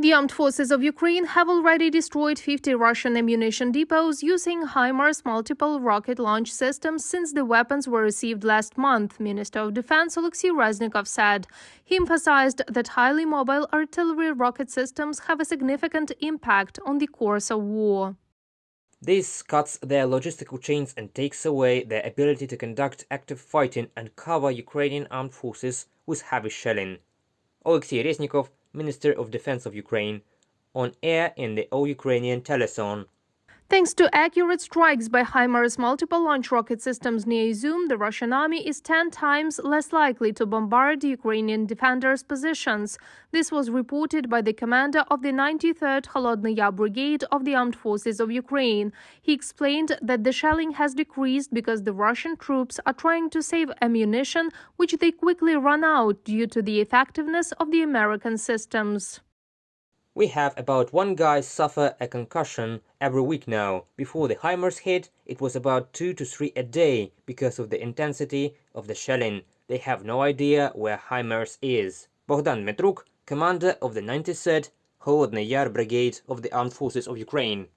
The armed forces of Ukraine have already destroyed 50 Russian ammunition depots using HIMARS multiple rocket launch systems since the weapons were received last month, Minister of Defense Alexei Reznikov said. He emphasized that highly mobile artillery rocket systems have a significant impact on the course of war. This cuts their logistical chains and takes away their ability to conduct active fighting and cover Ukrainian armed forces with heavy shelling. Alexei Reznikov, Minister of Defense of Ukraine, on air in the All-Ukrainian telethon. Thanks to accurate strikes by HIMARS multiple launch rocket systems near Izum, the Russian army is 10 times less likely to bombard Ukrainian defenders' positions. This was reported by the commander of the 93rd Holodny Yar Brigade of the Armed Forces of Ukraine. He explained that the shelling has decreased because the Russian troops are trying to save ammunition, which they quickly run out due to the effectiveness of the American systems. We have about one guy suffer a concussion every week now. Before the HIMARS hit, it was about 2 to 3 a day because of the intensity of the shelling. They have no idea where HIMARS is. Bogdan Metruk, commander of the 93rd Holodny Yar Brigade of the Armed Forces of Ukraine.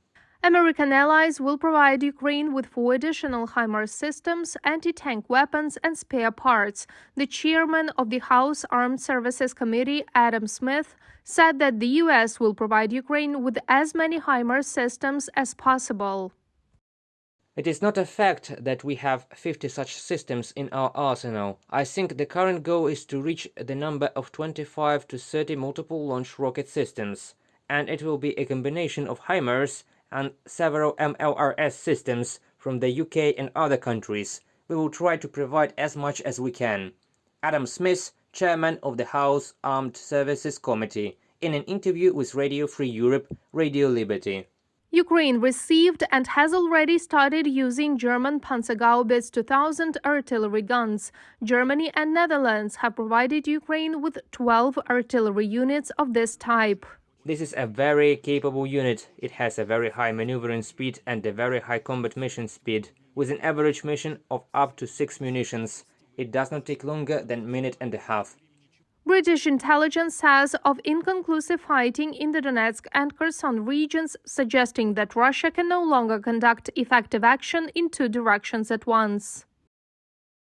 American allies will provide Ukraine with 4 additional HIMARS systems, anti-tank weapons and spare parts. The chairman of the House Armed Services Committee, Adam Smith, said that the U.S. will provide Ukraine with as many HIMARS systems as possible. It is not a fact that we have 50 such systems in our arsenal. I think the current goal is to reach the number of 25 to 30 multiple launch rocket systems, and it will be a combination of HIMARS and several MLRS systems from the UK and other countries. We will try to provide as much as we can. Adam Smith, chairman of the House Armed Services Committee, in an interview with Radio Free Europe, Radio Liberty. Ukraine received and has already started using German Panzergaubitze 2000 artillery guns. Germany and Netherlands have provided Ukraine with 12 artillery units of this type. This is a very capable unit. It has a very high maneuvering speed and a very high combat mission speed, with an average mission of up to 6 munitions. It does not take longer than a minute and a half. British intelligence says of inconclusive fighting in the Donetsk and Kherson regions, suggesting that Russia can no longer conduct effective action in 2 directions at once.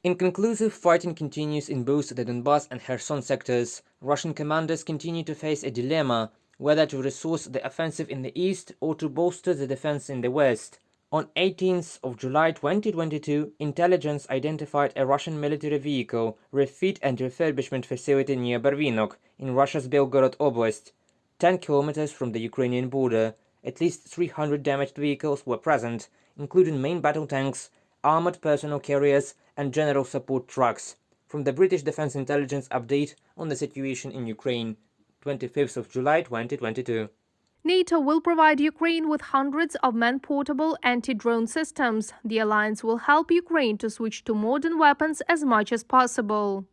Inconclusive fighting continues in both the Donbas and Kherson sectors. Russian commanders continue to face a dilemma whether to resource the offensive in the east or to bolster the defense in the west. On 18th of July 2022, intelligence identified a Russian military vehicle refit and refurbishment facility near Barvinok in Russia's Belgorod Oblast, 10 kilometers from the Ukrainian border. At least 300 damaged vehicles were present, including main battle tanks, armored personnel carriers and general support trucks. From the British Defense Intelligence update on the situation in Ukraine, 25th of July 2022. NATO will provide Ukraine with hundreds of man-portable anti-drone systems. The alliance will help Ukraine to switch to modern weapons as much as possible.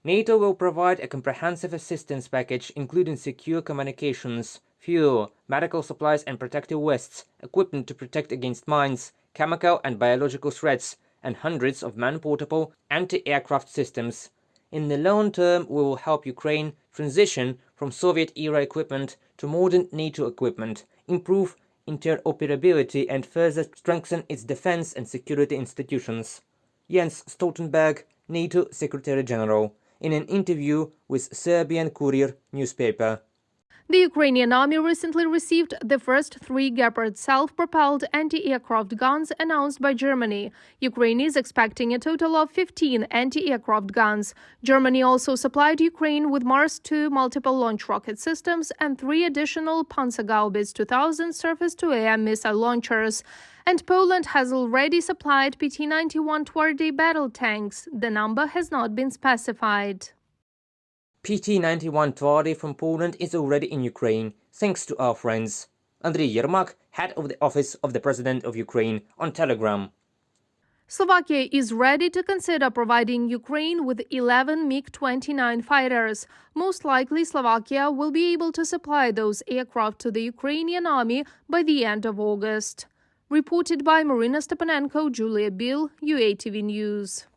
NATO will provide a comprehensive assistance package including secure communications, fuel, medical supplies and protective vests, equipment to protect against mines, chemical and biological threats, and hundreds of man-portable anti-aircraft systems. In the long term, we will help Ukraine transition from Soviet-era equipment to modern NATO equipment, improve interoperability and further strengthen its defense and security institutions. Jens Stoltenberg, NATO Secretary-General, in an interview with Serbian Courier newspaper. The Ukrainian army recently received the first 3 Gepard self-propelled anti-aircraft guns announced by Germany. Ukraine is expecting a total of 15 anti-aircraft guns. Germany also supplied Ukraine with Mars 2 multiple launch rocket systems and 3 additional Panzerhaubitze 2000 surface-to-air missile launchers. And Poland has already supplied PT-91 Twardy battle tanks. The number has not been specified. PT-91 Twardy from Poland is already in Ukraine, thanks to our friends. Andriy Yermak, head of the Office of the President of Ukraine, on Telegram. Slovakia is ready to consider providing Ukraine with 11 MiG-29 fighters. Most likely, Slovakia will be able to supply those aircraft to the Ukrainian army by the end of August. Reported by Marina Stepanenko, Julia Bill, UATV News.